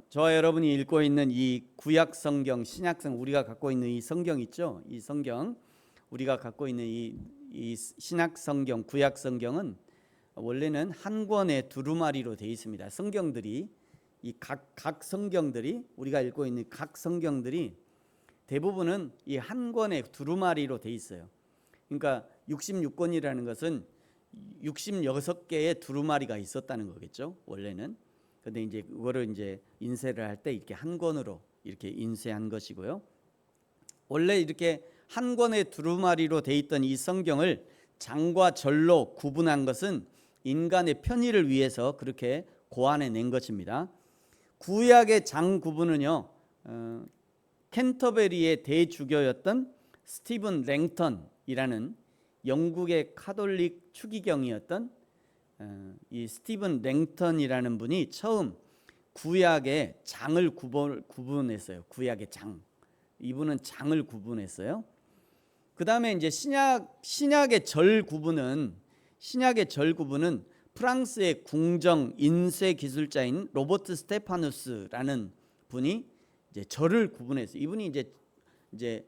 저와 여러분이 읽고 있는 이 구약 성경, 신약 성경, 우리가 갖고 있는 이 성경 있죠? 이 성경, 우리가 갖고 있는 이 신약 성경, 구약 성경은 원래는 한 권의 두루마리로 되어 있습니다. 성경들이 이 각 성경들이, 우리가 읽고 있는 각 성경들이 대부분은 이 한 권의 두루마리로 되어 있어요. 그러니까 66권이라는 것은 66개의 두루마리가 있었다는 거겠죠, 원래는. 근데 이제 그거를 이제 인쇄를 할 때 이렇게 한 권으로 이렇게 인쇄한 것이고요. 원래 이렇게 한 권의 두루마리로 돼 있던 이 성경을 장과 절로 구분한 것은 인간의 편의를 위해서 그렇게 고안해 낸 것입니다. 구약의 장 구분은요, 캔터베리의 대주교였던 스티븐 랭턴이라는 영국의 카톨릭 추기경이었던 이 스티븐 랭턴이라는 분이 처음 구약의 장을 구분했어요. 구약의 장. 이분은 장을 구분했어요. 그 다음에 이제 신약의 절 구분은 프랑스의 궁정 인쇄 기술자인 로버트 스테파누스라는 분이 이제 절을 구분했어요. 이분이 이제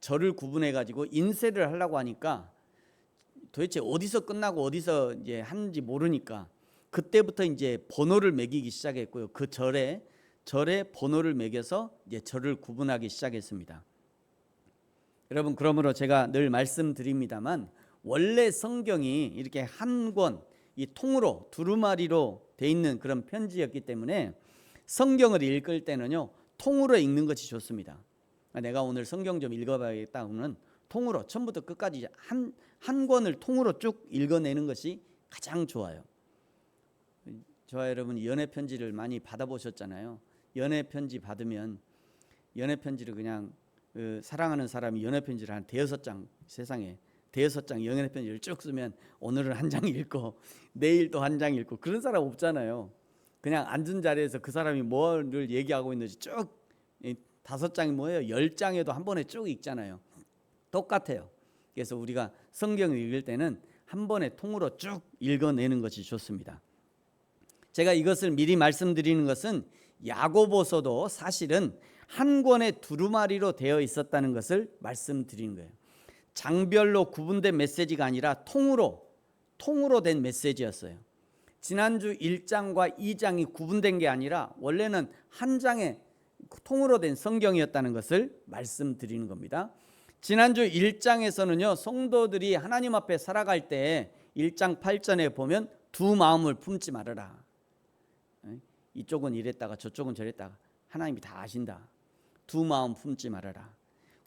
절을 구분해 가지고 인쇄를 하려고 하니까 도대체 어디서 끝나고 어디서 이제 하는지 모르니까 그때부터 이제 번호를 매기기 시작했고요. 그 절에 번호를 매겨서 이제 절을 구분하기 시작했습니다. 여러분, 그러므로 제가 늘 말씀드립니다만 원래 성경이 이렇게 한 권 이 통으로 두루마리로 돼 있는 그런 편지였기 때문에 성경을 읽을 때는요, 통으로 읽는 것이 좋습니다. 내가 오늘 성경 좀 읽어봐야겠다 하면 통으로 처음부터 끝까지 한 권을 통으로 쭉 읽어내는 것이 가장 좋아요. 저와 여러분이 연애 편지를 많이 받아보셨잖아요. 연애 편지 받으면 연애 편지를 그냥 사랑하는 사람이 연애 편지를 한 대여섯 장, 세상에 대여섯 장 연애 편지를 쭉 쓰면 오늘은 한 장 읽고 내일 또 한 장 읽고 그런 사람 없잖아요. 그냥 앉은 자리에서 그 사람이 뭐를 얘기하고 있는지 쭉 5장이 뭐예요? 10장에도 한 번에 쭉 읽잖아요. 똑같아요. 그래서 우리가 성경을 읽을 때는 한 번에 통으로 쭉 읽어내는 것이 좋습니다. 제가 이것을 미리 말씀드리는 것은 야고보서도 사실은 한 권의 두루마리로 되어 있었다는 것을 말씀드리는 거예요. 장별로 구분된 메시지가 아니라 통으로 된 메시지였어요. 지난주 1장과 2장이 구분된 게 아니라 원래는 한 장의 통으로 된 성경이었다는 것을 말씀드리는 겁니다. 지난주 1장에서는요, 성도들이 하나님 앞에 살아갈 때 1장 8절에 보면 두 마음을 품지 말아라. 이쪽은 이랬다가 저쪽은 저랬다가 하나님이 다 아신다. 두 마음 품지 말아라.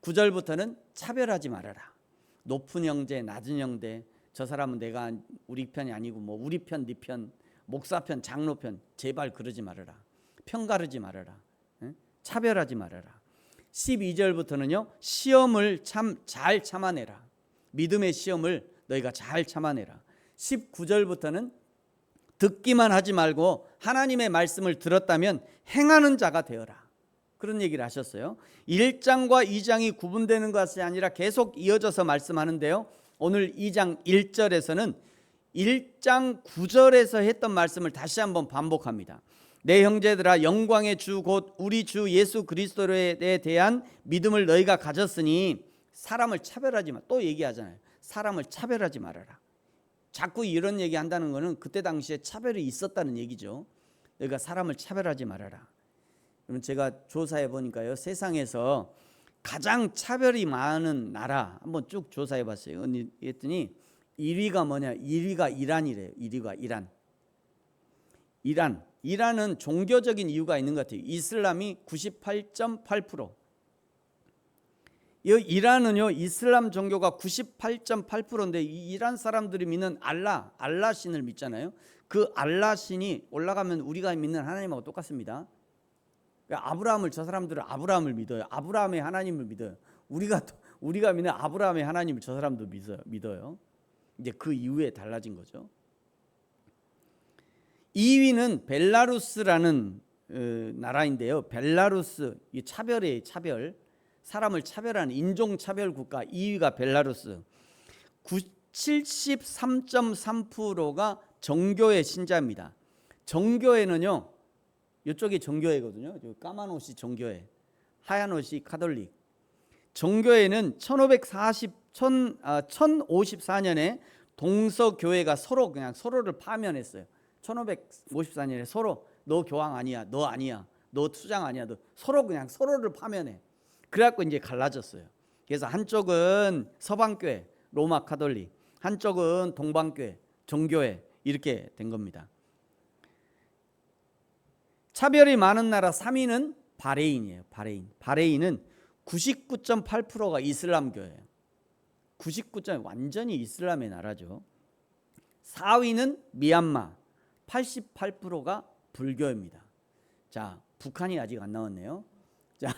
9절부터는 차별하지 말아라. 높은 형제, 낮은 형제, 저 사람은 내가 우리 편이 아니고 뭐 우리 편, 네 편, 목사 편, 장로 편, 제발 그러지 말아라. 편가르지 말아라. 차별하지 말아라. 12절부터는요, 시험을 잘 참아내라. 믿음의 시험을 너희가 잘 참아내라. 19절부터는 듣기만 하지 말고 하나님의 말씀을 들었다면 행하는 자가 되어라. 그런 얘기를 하셨어요. 1장과 2장이 구분되는 것이 아니라 계속 이어져서 말씀하는데요, 오늘 2장 1절에서는 1장 9절에서 했던 말씀을 다시 한번 반복합니다. 내 형제들아, 영광의 주 곧 우리 주 예수 그리스도에 대한 믿음을 너희가 가졌으니 사람을 차별하지 마. 또 얘기하잖아요. 사람을 차별하지 말아라. 자꾸 이런 얘기 한다는 것은 그때 당시에 차별이 있었다는 얘기죠. 너희가 사람을 차별하지 말아라. 그럼 제가 조사해 보니까요, 세상에서 가장 차별이 많은 나라 한번 쭉 조사해 봤어요. 그랬더니 1위가 뭐냐? 1위가 이란이래요. 1위가 이란은 종교적인 이유가 있는 것 같아요. 이슬람이 98.8%. 이 이란은요, 이슬람 종교가 98.8%인데 이 이란 사람들이 믿는 알라 신을 믿잖아요. 그 알라 신이 올라가면 우리가 믿는 하나님하고 똑같습니다. 아브라함을, 저 사람들은 아브라함을 믿어요. 아브라함의 하나님을 믿어요. 우리가 믿는 아브라함의 하나님을 저 사람도 믿어요. 이제 그 이후에 달라진 거죠. 2위는 벨라루스라는 나라인데요. 벨라루스, 이 차별이에요. 차별. 사람을 차별하는 인종차별 국가 2위가 벨라루스. 73.3%가 정교회 신자입니다. 정교회는요, 이쪽이 정교회거든요. 까만 옷이 정교회, 하얀 옷이 카톨릭. 정교회는 1054년에 동서교회가 서로 그냥 서로를 파면했어요. 1554년에 서로 너 교황 아니야, 너 아니야, 너 투장 아니야, 너 서로 그냥 서로를 파면해. 그래갖고 이제 갈라졌어요. 그래서 한쪽은 서방교회, 로마 카톨릭, 한쪽은 동방교회, 정교회 이렇게 된 겁니다. 차별이 많은 나라 3위는 바레인이에요. 바레인은 99.8%가 이슬람교예요. 99. 완전히 이슬람의 나라죠. 4위는 미얀마, 88%가 불교입니다. 자, 북한이 아직 안 나왔네요. 자,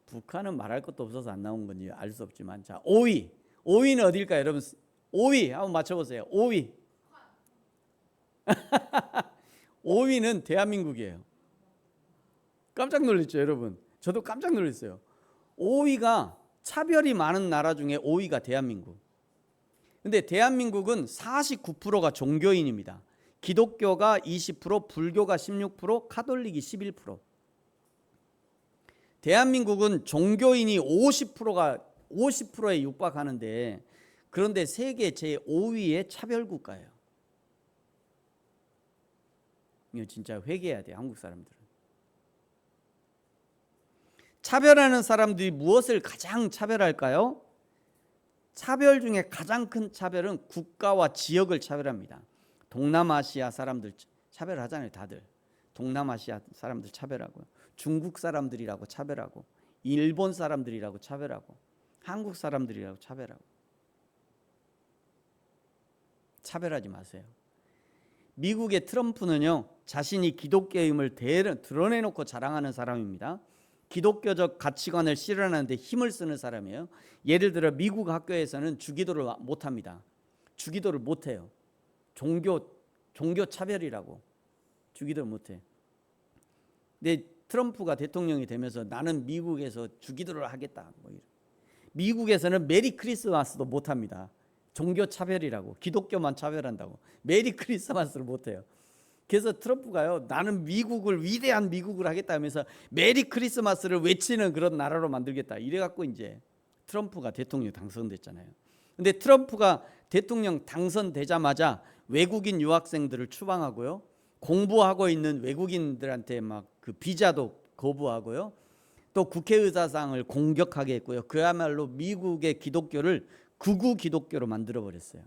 북한은 말할 것도 없어서 안 나온 건지 알 수 없지만, 자, 5위는 어딜까요, 여러분? 5위 한번 맞춰보세요. 5위 5위는 대한민국이에요. 깜짝 놀랐죠, 여러분? 저도 깜짝 놀랐어요. 5위가 차별이 많은 나라 중에 5위가 대한민국. 근데 대한민국은 49%가 종교인입니다. 기독교가 20%, 불교가 16%, 카톨릭이 11%. 대한민국은 종교인이 50%에 육박하는데, 그런데 세계 제5위의 차별국가예요. 이거 진짜 회개해야 돼요, 한국 사람들은. 차별하는 사람들이 무엇을 가장 차별할까요? 차별 중에 가장 큰 차별은 국가와 지역을 차별합니다. 동남아시아 사람들 차별하잖아요, 다들. 동남아시아 사람들 차별하고요. 중국 사람들이라고 차별하고, 일본 사람들이라고 차별하고, 한국 사람들이라고 차별하고. 차별하지 마세요. 미국의 트럼프는요, 자신이 기독교임을 드러내놓고 자랑하는 사람입니다. 기독교적 가치관을 실현하는데 힘을 쓰는 사람이에요. 예를 들어 미국 학교에서는 주기도를 못합니다. 주기도를 못해요. 종교 차별이라고 주기도를 못해. 근데 트럼프가 대통령이 되면서 나는 미국에서 주기도를 하겠다. 미국에서는 메리 크리스마스도 못합니다. 종교 차별이라고, 기독교만 차별한다고 메리 크리스마스를 못해요. 그래서 트럼프가요, 나는 미국을 위대한 미국을 하겠다면서 메리 크리스마스를 외치는 그런 나라로 만들겠다. 이래갖고 이제 트럼프가 대통령 당선됐잖아요. 근데 트럼프가 대통령 당선되자마자 외국인 유학생들을 추방하고요, 공부하고 있는 외국인들한테 막 그 비자도 거부하고요, 또 국회의사당을 공격하게 했고요. 그야말로 미국의 기독교를 극우 기독교로 만들어 버렸어요.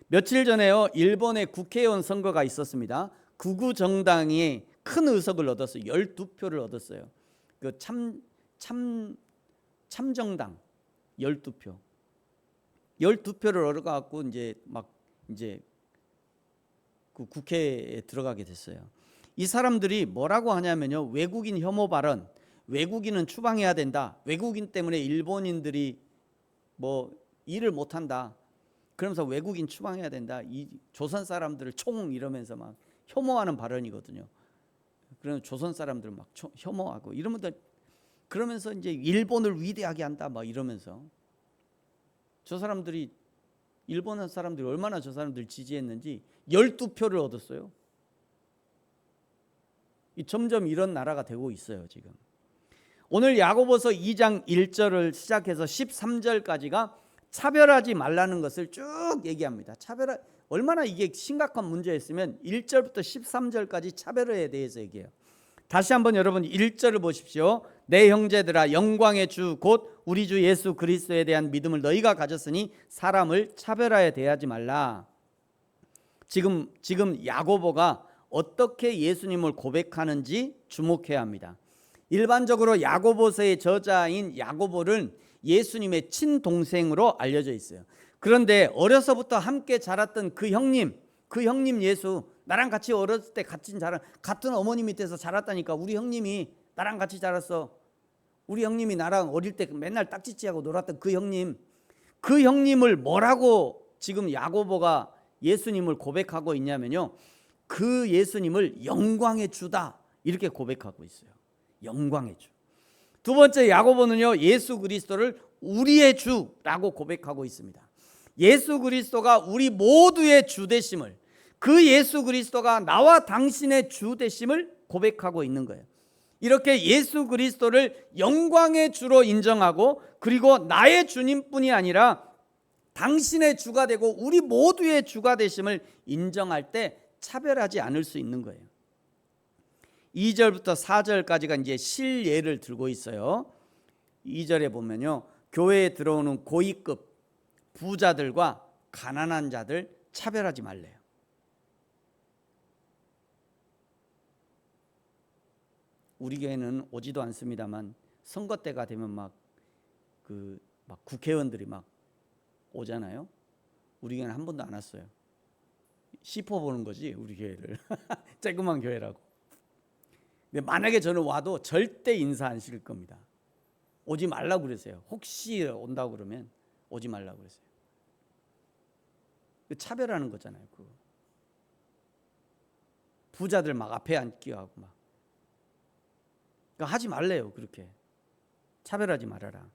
며칠 전에요, 일본의 국회의원 선거가 있었습니다. 극우 정당이 큰 의석을 얻었어요. 12표를 얻었어요. 그 참정당 12표. 12표를 얻어갖고 이제 그 국회에 들어가게 됐어요. 이 사람들이 뭐라고 하냐면요, 외국인 혐오 발언, 외국인은 추방해야 된다, 외국인 때문에 일본인들이 뭐 일을 못한다, 그러면서 외국인 추방해야 된다, 이 조선 사람들을 총 이러면서 막 혐오하는 발언이거든요. 그러면 조선 사람들 막 혐오하고 이러면서, 그러면서 이제 일본을 위대하게 한다 막 이러면서, 저 사람들이, 일본 사람들이 얼마나 저 사람들 지지했는지 12표를 얻었어요. 점점 이런 나라가 되고 있어요, 지금. 오늘 야고보서 2장 1절을 시작해서 13절까지가 차별하지 말라는 것을 쭉 얘기합니다. 얼마나 이게 심각한 문제였으면 1절부터 13절까지 차별에 대해서 얘기해요. 다시 한번 여러분 1절을 보십시오. 내 형제들아, 영광의 주 곧 우리 주 예수 그리스도에 대한 믿음을 너희가 가졌으니 사람을 차별하여 대하지 말라. 지금 야고보가 어떻게 예수님을 고백하는지 주목해야 합니다. 일반적으로 야고보서의 저자인 야고보는 예수님의 친동생으로 알려져 있어요. 그런데 어려서부터 함께 자랐던 그 형님 예수, 나랑 같이 어렸을 때 같은 어머니 밑에서 자랐다니까. 우리 형님이 나랑 같이 자랐어. 우리 형님이 나랑 어릴 때 맨날 딱지치하고 놀았던 그 형님을 뭐라고 지금 야고보가 예수님을 고백하고 있냐면요, 그 예수님을 영광의 주다 이렇게 고백하고 있어요. 영광의 주. 두 번째, 야고보는요, 예수 그리스도를 우리의 주라고 고백하고 있습니다. 예수 그리스도가 우리 모두의 주 되심을, 그 예수 그리스도가 나와 당신의 주 되심을 고백하고 있는 거예요. 이렇게 예수 그리스도를 영광의 주로 인정하고, 그리고 나의 주님뿐이 아니라 당신의 주가 되고 우리 모두의 주가 되심을 인정할 때 차별하지 않을 수 있는 거예요. 2절부터 4절까지가 이제 실예를 들고 있어요. 2절에 보면요, 교회에 들어오는 고위급 부자들과 가난한 자들 차별하지 말래요. 우리 교회는 오지도 않습니다만 선거 때가 되면 막 국회의원들이 막 오잖아요. 우리 교회는 한 번도 안 왔어요. 씹어보는 거지 우리 교회를. 쬐그만 교회라고. 근데 만약에 저는 와도 절대 인사 안 시킬 겁니다. 오지 말라고 그러세요. 혹시 온다고 그러면 오지 말라고 그러세요. 차별하는 거잖아요. 그거. 부자들 막 앞에 앉기도 하고 막. 그러니까 하지 말래요. 그렇게 차별하지 말아라.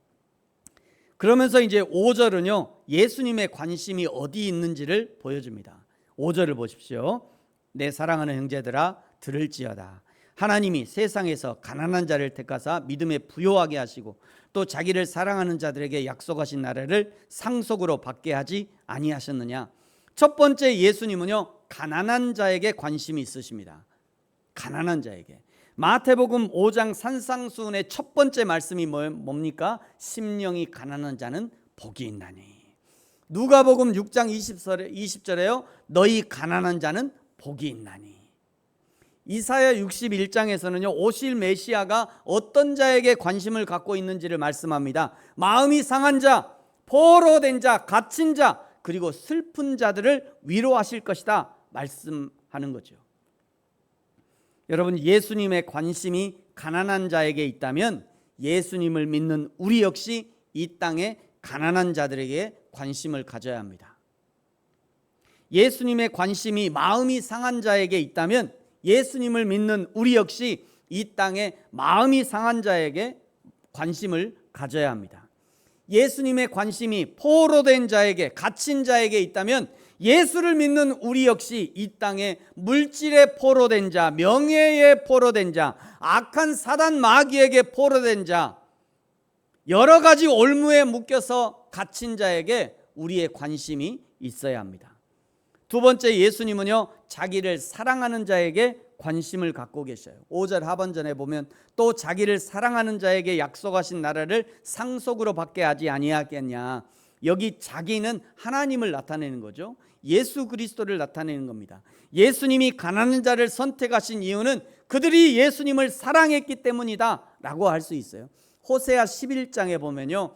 그러면서 이제 5절은요, 예수님의 관심이 어디 있는지를 보여줍니다. 5절을 보십시오. 내 사랑하는 형제들아 들을지어다. 하나님이 세상에서 가난한 자를 택하사 믿음에 부요하게 하시고 또 자기를 사랑하는 자들에게 약속하신 나라를 상속으로 받게 하지 아니하셨느냐. 첫 번째, 예수님은요 가난한 자에게 관심이 있으십니다. 가난한 자에게. 마태복음 5장 산상수훈의 첫 번째 말씀이 뭡니까? 심령이 가난한 자는 복이 있나니. 누가복음 6장 20절에요 너희 가난한 자는 복이 있나니. 이사야 61장에서는요 오실 메시아가 어떤 자에게 관심을 갖고 있는지를 말씀합니다. 마음이 상한 자, 포로된 자, 갇힌 자, 그리고 슬픈 자들을 위로하실 것이다 말씀하는 거죠. 여러분, 예수님의 관심이 가난한 자에게 있다면 예수님을 믿는 우리 역시 이 땅에 가난한 자들에게 관심을 가져야 합니다. 예수님의 관심이 마음이 상한 자에게 있다면 예수님을 믿는 우리 역시 이 땅에 마음이 상한 자에게 관심을 가져야 합니다. 예수님의 관심이 포로된 자에게, 갇힌 자에게 있다면 예수를 믿는 우리 역시 이 땅에 물질에 포로된 자, 명예에 포로된 자, 악한 사단 마귀에게 포로된 자, 여러 가지 올무에 묶여서 갇힌 자에게 우리의 관심이 있어야 합니다. 두 번째, 예수님은요 자기를 사랑하는 자에게 관심을 갖고 계셔요. 5절 하반전에 보면 또 자기를 사랑하는 자에게 약속하신 나라를 상속으로 받게 하지 아니하겠냐. 여기 자기는 하나님을 나타내는 거죠. 예수 그리스도를 나타내는 겁니다. 예수님이 가난한 자를 선택하신 이유는 그들이 예수님을 사랑했기 때문이다 라고 할 수 있어요. 호세아 11장에 보면요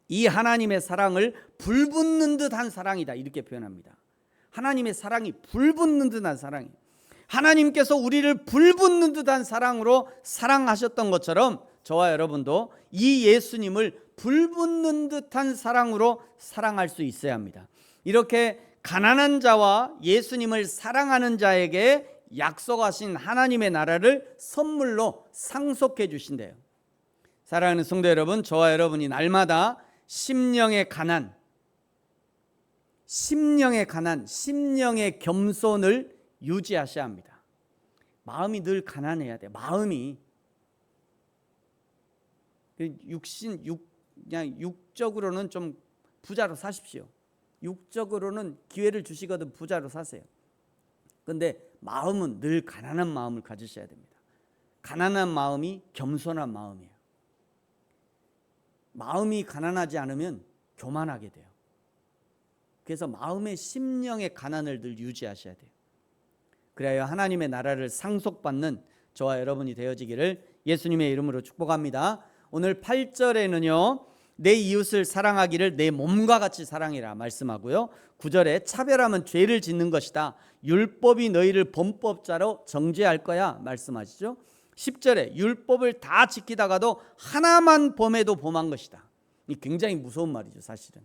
이 하나님의 사랑을 불붙는 듯한 사랑이다 이렇게 표현합니다. 하나님의 사랑이 불붙는 듯한 사랑이, 하나님께서 우리를 불붙는 듯한 사랑으로 사랑하셨던 것처럼 저와 여러분도 이 예수님을 불붙는 듯한 사랑으로 사랑할 수 있어야 합니다. 이렇게 가난한 자와 예수님을 사랑하는 자에게 약속하신 하나님의 나라를 선물로 상속해 주신대요. 사랑하는 성도 여러분, 저와 여러분이 날마다 심령의 가난, 심령의 겸손을 유지하셔야 합니다. 마음이 늘 가난해야 돼. 마음이 그냥 육적으로는 좀 부자로 사십시오. 육적으로는 기회를 주시거든 부자로 사세요. 그런데 마음은 늘 가난한 마음을 가지셔야 됩니다. 가난한 마음이 겸손한 마음이에요. 마음이 가난하지 않으면 교만하게 돼요. 그래서 마음의 심령의 가난을 늘 유지하셔야 돼요. 그래야 하나님의 나라를 상속받는 저와 여러분이 되어지기를 예수님의 이름으로 축복합니다. 오늘 8절에는요 내 이웃을 사랑하기를 내 몸과 같이 사랑해라 말씀하고요, 9절에 차별하면 죄를 짓는 것이다, 율법이 너희를 범법자로 정죄할 거야 말씀하시죠. 10절에 율법을 다 지키다가도 하나만 범해도 범한 것이다. 이 굉장히 무서운 말이죠. 사실은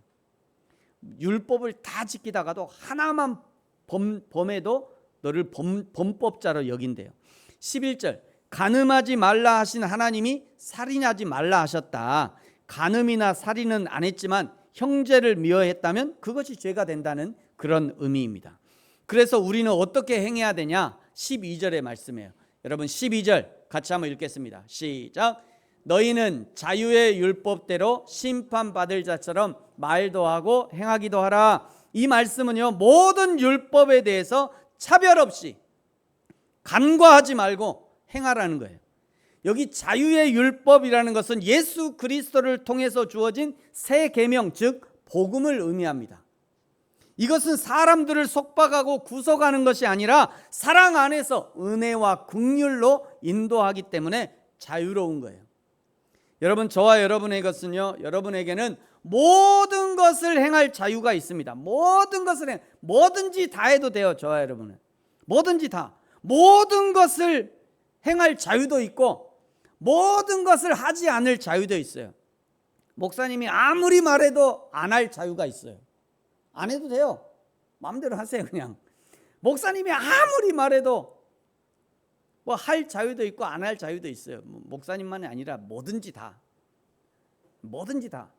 율법을 다 지키다가도 하나만 범해도 너를 범법자로 여긴대요. 11절 간음하지 말라 하신 하나님이 살인하지 말라 하셨다. 간음이나 살인은 안 했지만 형제를 미워했다면 그것이 죄가 된다는 그런 의미입니다. 그래서 우리는 어떻게 행해야 되냐? 12절의 말씀이에요. 여러분 12절 같이 한번 읽겠습니다. 시작. 너희는 자유의 율법대로 심판받을 자처럼 말도 하고 행하기도 하라. 이 말씀은요, 모든 율법에 대해서 차별 없이 간과하지 말고 행하라는 거예요. 여기 자유의 율법이라는 것은 예수 그리스도를 통해서 주어진 새 계명, 즉 복음을 의미합니다. 이것은 사람들을 속박하고 구속하는 것이 아니라 사랑 안에서 은혜와 긍휼로 인도하기 때문에 자유로운 거예요. 여러분, 저와 여러분에게는 모든 것을 행할 자유가 있습니다. 모든 것을 뭐든지 다 해도 돼요. 저와 여러분은 뭐든지 다, 모든 것을 행할 자유도 있고 모든 것을 하지 않을 자유도 있어요. 목사님이 아무리 말해도 안 할 자유가 있어요. 안 해도 돼요. 마음대로 하세요. 그냥 목사님이 아무리 말해도 뭐 할 자유도 있고 안 할 자유도 있어요. 목사님만이 아니라 뭐든지 다, 뭐든지 다.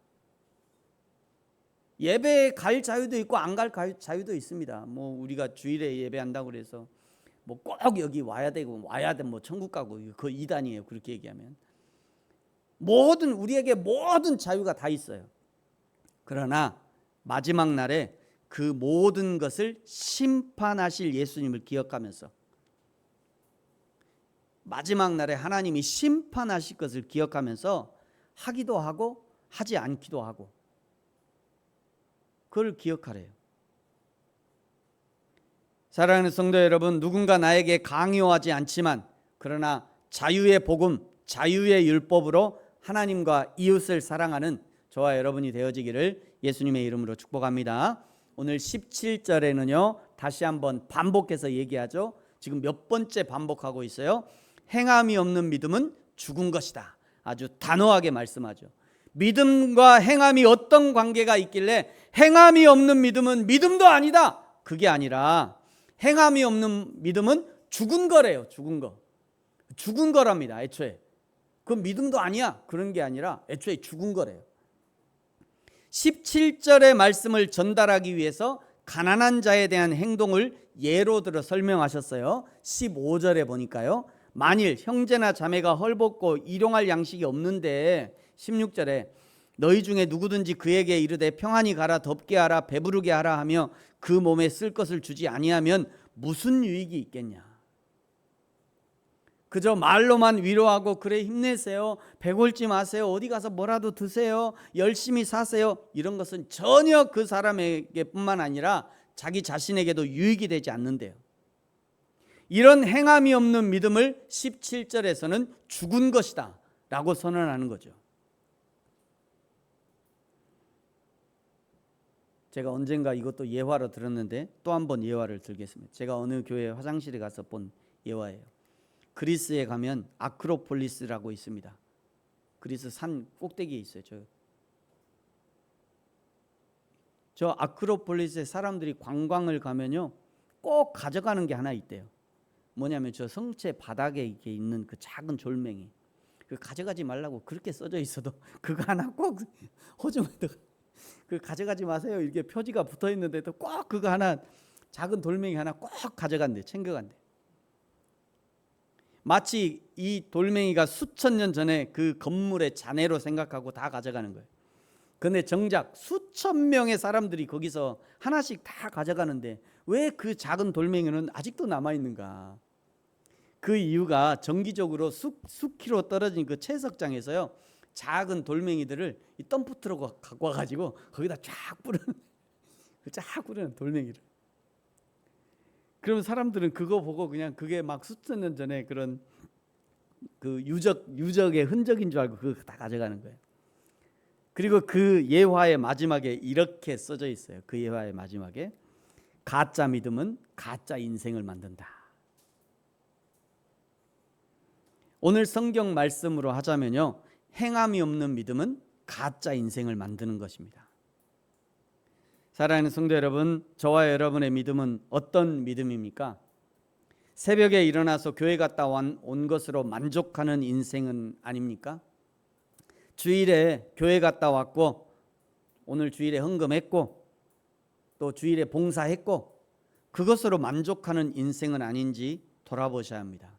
예배에 갈 자유도 있고 안 갈 자유도 있습니다. 뭐 우리가 주일에 예배한다고 그래서 뭐 꼭 여기 와야 되고 와야 돼 뭐 천국 가고 그 이단이에요. 그렇게 얘기하면 모든 우리에게 모든 자유가 다 있어요. 그러나 마지막 날에 그 모든 것을 심판하실 예수님을 기억하면서, 마지막 날에 하나님이 심판하실 것을 기억하면서 하기도 하고 하지 않기도 하고, 그걸 기억하래요. 사랑하는 성도 여러분, 누군가 나에게 강요하지 않지만 그러나 자유의 복음, 자유의 율법으로 하나님과 이웃을 사랑하는 저와 여러분이 되어지기를 예수님의 이름으로 축복합니다. 오늘 17절에는요 다시 한번 반복해서 얘기하죠. 지금 몇 번째 반복하고 있어요. 행함이 없는 믿음은 죽은 것이다. 아주 단호하게 말씀하죠. 믿음과 행함이 어떤 관계가 있길래 행함이 없는 믿음은 믿음도 아니다. 그게 아니라 행함이 없는 믿음은 죽은 거래요. 죽은 거. 죽은 거랍니다. 애초에. 그건 믿음도 아니야. 그런 게 아니라 애초에 죽은 거래요. 17절의 말씀을 전달하기 위해서 가난한 자에 대한 행동을 예로 들어 설명하셨어요. 15절에 보니까요. 만일 형제나 자매가 헐벗고 일용할 양식이 없는데 16절에 너희 중에 누구든지 그에게 이르되 평안히 가라, 덥게 하라, 배부르게 하라 하며 그 몸에 쓸 것을 주지 아니하면 무슨 유익이 있겠냐. 그저 말로만 위로하고 그래 힘내세요, 배골지 마세요, 어디 가서 뭐라도 드세요, 열심히 사세요, 이런 것은 전혀 그 사람에게 뿐만 아니라 자기 자신에게도 유익이 되지 않는데요. 이런 행함이 없는 믿음을 17절에서는 죽은 것이다 라고 선언하는 거죠. 제가 언젠가 이것도 예화로 들었는데 또 한 번 예화를 들겠습니다. 제가 어느 교회 화장실에 가서 본 예화예요. 그리스에 가면 아크로폴리스라고 있습니다. 그리스 산 꼭대기에 있어요. 저 아크로폴리스에 사람들이 관광을 가면요 꼭 가져가는 게 하나 있대요. 뭐냐면 저 성체 바닥에 이렇게 있는 그 작은 졸맹이, 그 가져가지 말라고 그렇게 써져 있어도 그거 하나 꼭 호중에다 그 가져가지 마세요 이렇게 표지가 붙어 있는데도 꼭 그거 하나, 작은 돌멩이 하나 꼭 가져간대, 챙겨간대. 마치 이 돌멩이가 수천 년 전에 그 건물의 잔해로 생각하고 다 가져가는 거예요. 그런데 정작 수천 명의 사람들이 거기서 하나씩 다 가져가는데 왜 그 작은 돌멩이는 아직도 남아있는가? 그 이유가 정기적으로 수키로 떨어진 그 채석장에서요 작은 돌멩이들을 이 덤프트럭 갖고 와가지고 거기다 쫙 뿌리는 돌멩이를. 그러면 사람들은 그거 보고 그냥 그게 막 수천 년 전에 그런 그 유적의 흔적인 줄 알고 그거 다 가져가는 거예요. 그리고 그 예화의 마지막에 이렇게 써져 있어요. 그 예화의 마지막에 가짜 믿음은 가짜 인생을 만든다. 오늘 성경 말씀으로 하자면요, 행함이 없는 믿음은 가짜 인생을 만드는 것입니다. 사랑하는 성도 여러분, 저와 여러분의 믿음은 어떤 믿음입니까? 새벽에 일어나서 교회 갔다 온 것으로 만족하는 인생은 아닙니까? 주일에 교회 갔다 왔고 오늘 주일에 헌금했고 또 주일에 봉사했고 그것으로 만족하는 인생은 아닌지 돌아보셔야 합니다.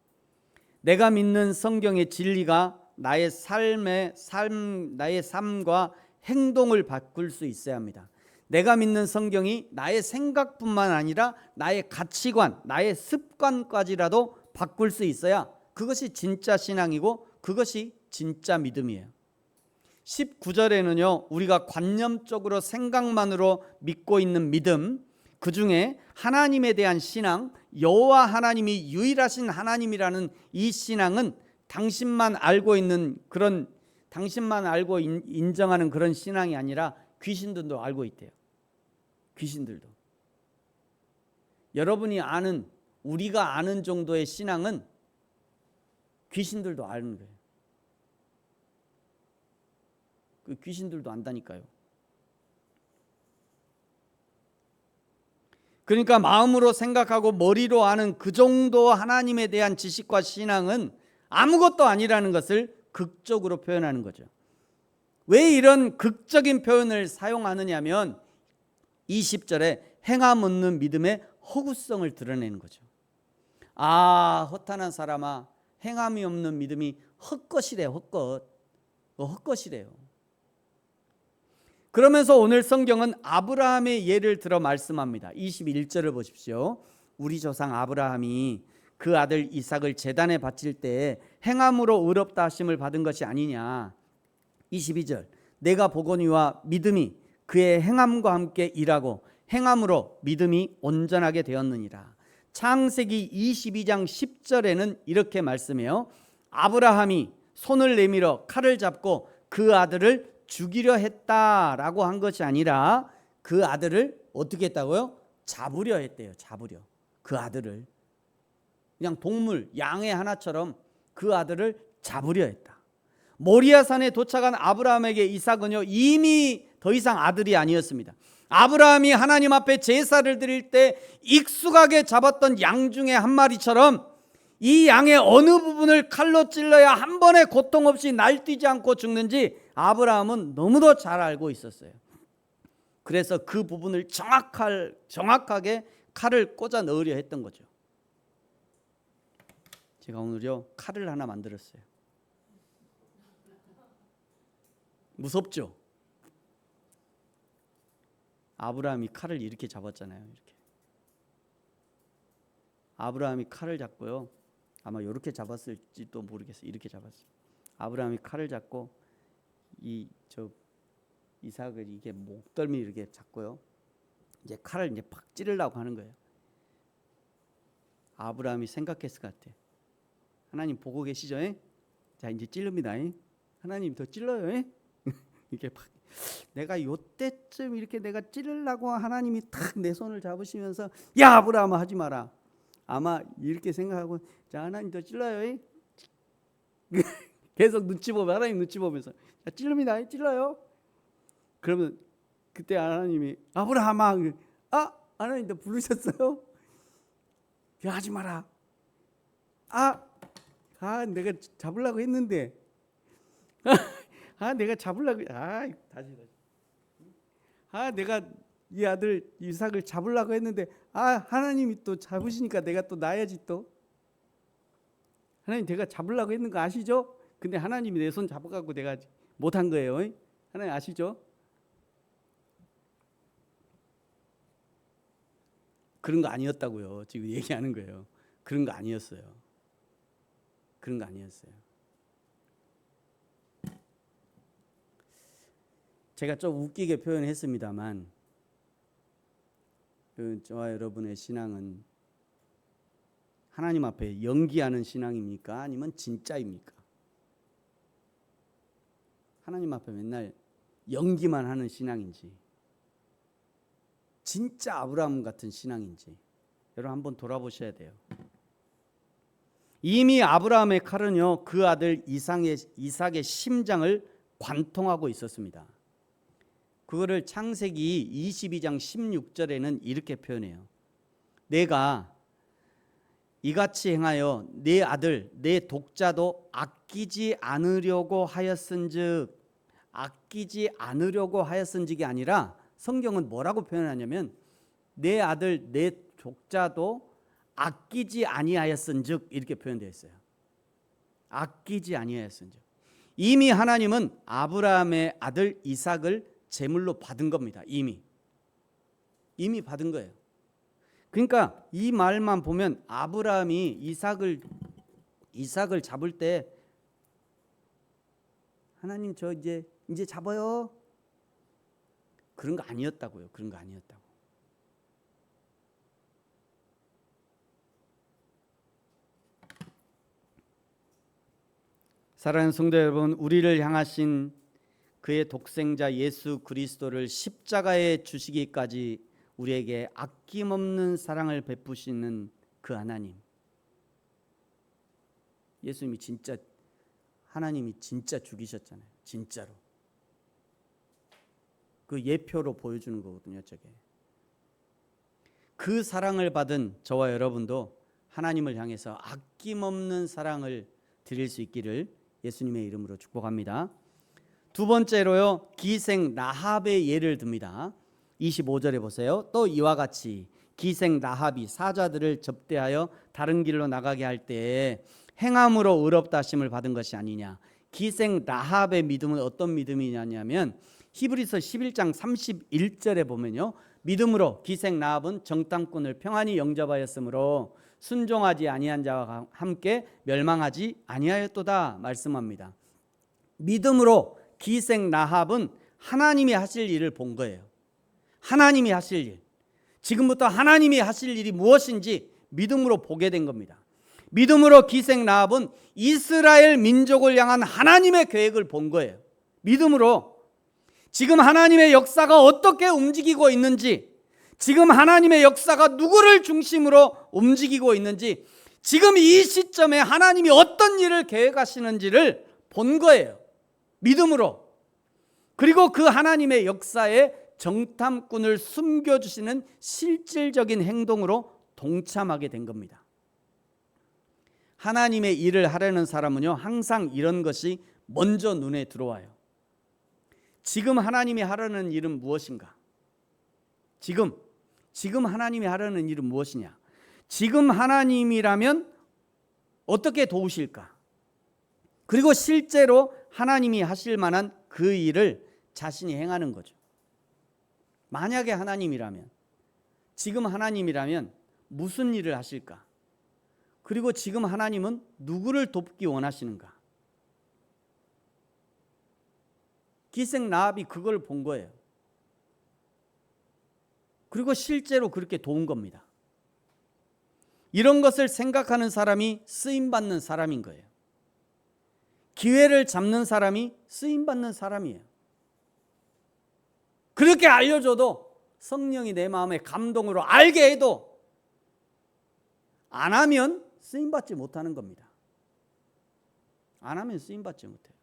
내가 믿는 성경의 진리가 나의 삶과 행동을 바꿀 수 있어야 합니다. 내가 믿는 성경이 나의 생각뿐만 아니라 나의 가치관, 나의 습관까지라도 바꿀 수 있어야 그것이 진짜 신앙이고 그것이 진짜 믿음이에요. 19절에는요, 우리가 관념적으로 생각만으로 믿고 있는 믿음, 그 중에 하나님에 대한 신앙, 여호와 하나님이 유일하신 하나님이라는 이 신앙은 당신만 알고 인정하는 그런 신앙이 아니라 귀신들도 알고 있대요. 귀신들도. 여러분이 아는, 우리가 아는 정도의 신앙은 귀신들도 아는 거예요. 그 귀신들도 안다니까요. 그러니까 마음으로 생각하고 머리로 아는 그 정도 하나님에 대한 지식과 신앙은 아무것도 아니라는 것을 극적으로 표현하는 거죠. 왜 이런 극적인 표현을 사용하느냐면 20절에 행함 없는 믿음의 허구성을 드러내는 거죠. 아, 허탄한 사람아, 행함이 없는 믿음이 헛것이래. 헛것이래요. 그러면서 오늘 성경은 아브라함의 예를 들어 말씀합니다. 21절을 보십시오. 우리 조상 아브라함이 그 아들 이삭을 제단에 바칠 때 행함으로 의롭다 하심을 받은 것이 아니냐. 22절 내가 보거니와 믿음이 그의 행함과 함께 일하고 행함으로 믿음이 온전하게 되었느니라. 창세기 22장 10절에는 이렇게 말씀해요. 아브라함이 손을 내밀어 칼을 잡고 그 아들을 죽이려 했다라고 한 것이 아니라 그 아들을 어떻게 했다고요? 잡으려 했대요. 잡으려. 그 아들을 그냥 동물 양의 하나처럼 그 아들을 잡으려 했다. 모리아산에 도착한 아브라함에게 이삭은요 이미 더 이상 아들이 아니었습니다. 아브라함이 하나님 앞에 제사를 드릴 때 익숙하게 잡았던 양 중에 한 마리처럼 이 양의 어느 부분을 칼로 찔러야 한 번에 고통 없이 날뛰지 않고 죽는지 아브라함은 너무도 잘 알고 있었어요. 그래서 그 부분을 정확하게 칼을 꽂아 넣으려 했던 거죠. 제가 오늘요 칼을 하나 만들었어요. 무섭죠? 아브라함이 칼을 이렇게 잡았잖아요. 이렇게. 아브라함이 칼을 잡고요. 아마 이렇게 잡았을지도 모르겠어요. 이렇게 잡았어요. 아브라함이 칼을 잡고 이삭을 이게 목덜미 이렇게 잡고요. 이제 칼을 이제 팍 찌르려고 하는 거예요. 아브라함이 생각했을 것 같아. 하나님 보고 계시죠? 자 이제 찌릅니다. 하나님 더 찔러요. 이렇게 팍. 내가 요때쯤 이렇게 내가 찌르려고 하나님이 탁 내 손을 잡으시면서 야 아브라함아 하지 마라. 아마 이렇게 생각하고 자 하나님 더 찔러요. 계속 눈치 보면 하나님 눈치 보면서 자 찔릅니다. 찔러요. 그러면 그때 하나님이 아브라함아 하나님 더 부르셨어요. 야 하지 마라. 내가 잡으려고 했는데 내가 잡으려고 다시 내가 이 아들 이삭을 잡으려고 했는데 하나님이 또 잡으시니까 내가 또 놔야지 또. 하나님 내가 잡으려고 했는 거 아시죠? 근데 하나님이 내 손 잡아갖고 내가 못한 거예요. 하나님 아시죠? 그런 거 아니었다고요. 지금 얘기하는 거예요. 그런 거 아니었어요. 그런 거 아니었어요. 제가 좀 웃기게 표현했습니다만 저와 여러분의 신앙은 하나님 앞에 연기하는 신앙입니까? 아니면 진짜입니까? 하나님 앞에 맨날 연기만 하는 신앙인지 진짜 아브라함 같은 신앙인지 여러분 한번 돌아보셔야 돼요. 이미 아브라함의 칼은요 그 아들 이삭의 심장을 관통하고 있었습니다. 그거를 창세기 22장 16절에는 이렇게 표현해요. 내가 이같이 행하여 내 아들 내 독자도 아끼지 않으려고 하였은즉 아끼지 않으려고 하였은지가 아니라 성경은 뭐라고 표현하냐면 내 아들 내 족자도 아끼지 아니하였은즉 이렇게 표현되어 있어요. 아끼지 아니하였은즉. 이미 하나님은 아브라함의 아들 이삭을 제물로 받은 겁니다. 이미 받은 거예요. 그러니까 이 말만 보면 아브라함이 이삭을 잡을 때 하나님 저 이제 잡아요. 그런 거 아니었다고요. 그런 거 아니었다고. 사랑하는 성도 여러분, 우리를 향하신 그의 독생자 예수 그리스도를 십자가에 주시기까지 우리에게 아낌없는 사랑을 베푸시는 그 하나님, 예수님이 진짜 하나님이 진짜 죽이셨잖아요. 진짜로. 그 예표로 보여주는 거거든요. 저게. 그 사랑을 받은 저와 여러분도 하나님을 향해서 아낌없는 사랑을 드릴 수 있기를 예수님의 이름으로 축복합니다. 두 번째로요, 기생 라합의 예를 듭니다. 25절에 보세요. 또 이와 같이 기생 라합이 사자들을 접대하여 다른 길로 나가게 할 때에 행함으로 의롭다 하심을 받은 것이 아니냐. 기생 라합의 믿음은 어떤 믿음이냐면 히브리서 11장 31절에 보면요, 믿음으로 기생 라합은 정탐꾼을 평안히 영접하였으므로 순종하지 아니한 자와 함께 멸망하지 아니하였도다 말씀합니다. 믿음으로 기생 라합은 하나님이 하실 일을 본 거예요. 하나님이 하실 일, 지금부터 하나님이 하실 일이 무엇인지 믿음으로 보게 된 겁니다. 믿음으로 기생 라합은 이스라엘 민족을 향한 하나님의 계획을 본 거예요. 믿음으로 지금 하나님의 역사가 어떻게 움직이고 있는지, 지금 하나님의 역사가 누구를 중심으로 움직이고 있는지, 지금 이 시점에 하나님이 어떤 일을 계획하시는지를 본 거예요. 믿음으로. 그리고 그 하나님의 역사에 정탐꾼을 숨겨주시는 실질적인 행동으로 동참하게 된 겁니다. 하나님의 일을 하려는 사람은요, 항상 이런 것이 먼저 눈에 들어와요. 지금 하나님이 하려는 일은 무엇인가? 지금 하나님이 하려는 일은 무엇이냐? 지금 하나님이라면 어떻게 도우실까? 그리고 실제로 하나님이 하실 만한 그 일을 자신이 행하는 거죠. 만약에 하나님이라면, 지금 하나님이라면 무슨 일을 하실까? 그리고 지금 하나님은 누구를 돕기 원하시는가? 기생 라합이 그걸 본 거예요. 그리고 실제로 그렇게 도운 겁니다. 이런 것을 생각하는 사람이 쓰임받는 사람인 거예요. 기회를 잡는 사람이 쓰임받는 사람이에요. 그렇게 알려줘도 성령이 내 마음에 감동으로 알게 해도 안 하면 쓰임받지 못하는 겁니다. 안 하면 쓰임받지 못해요.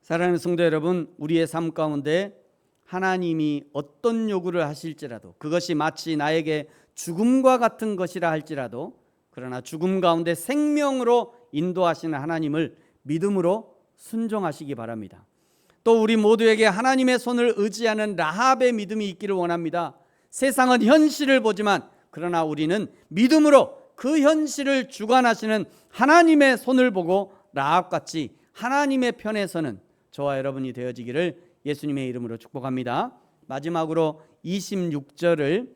사랑하는 성도 여러분, 우리의 삶 가운데 하나님이 어떤 요구를 하실지라도, 그것이 마치 나에게 죽음과 같은 것이라 할지라도, 그러나 죽음 가운데 생명으로 인도하시는 하나님을 믿음으로 순종하시기 바랍니다. 또 우리 모두에게 하나님의 손을 의지하는 라합의 믿음이 있기를 원합니다. 세상은 현실을 보지만 그러나 우리는 믿음으로 그 현실을 주관하시는 하나님의 손을 보고 라합같이 하나님의 편에 서는 저와 여러분이 되어지기를 예수님의 이름으로 축복합니다. 마지막으로 26절을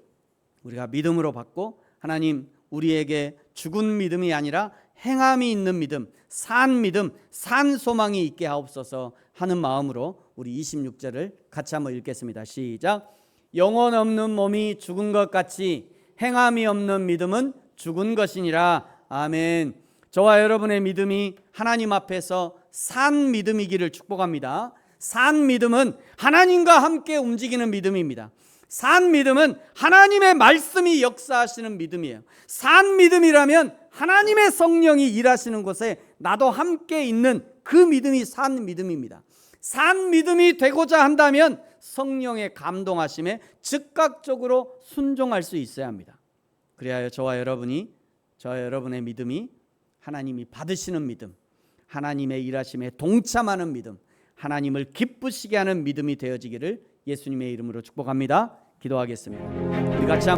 우리가 믿음으로 받고 하나님 우리에게 죽은 믿음이 아니라 행함이 있는 믿음, 산 소망이 있게 하옵소서 하는 마음으로 우리 26절을 같이 한번 읽겠습니다. 시작. 영혼 없는 몸이 죽은 것 같이 행함이 없는 믿음은 죽은 것이니라. 아멘. 저와 여러분의 믿음이 하나님 앞에서 산 믿음이기를 축복합니다. 산 믿음은 하나님과 함께 움직이는 믿음입니다. 산 믿음은 하나님의 말씀이 역사하시는 믿음이에요. 산 믿음이라면 하나님의 성령이 일하시는 곳에 나도 함께 있는 그 믿음이 산 믿음입니다. 산 믿음이 되고자 한다면 성령의 감동하심에 즉각적으로 순종할 수 있어야 합니다. 그래야 저와 여러분의 믿음이 하나님이 받으시는 믿음, 하나님의 일하심에 동참하는 믿음, 하나님을 기쁘시게 하는 믿음이 되어지기를 예수님의 이름으로 축복합니다. 기도하겠습니다. 우리 같이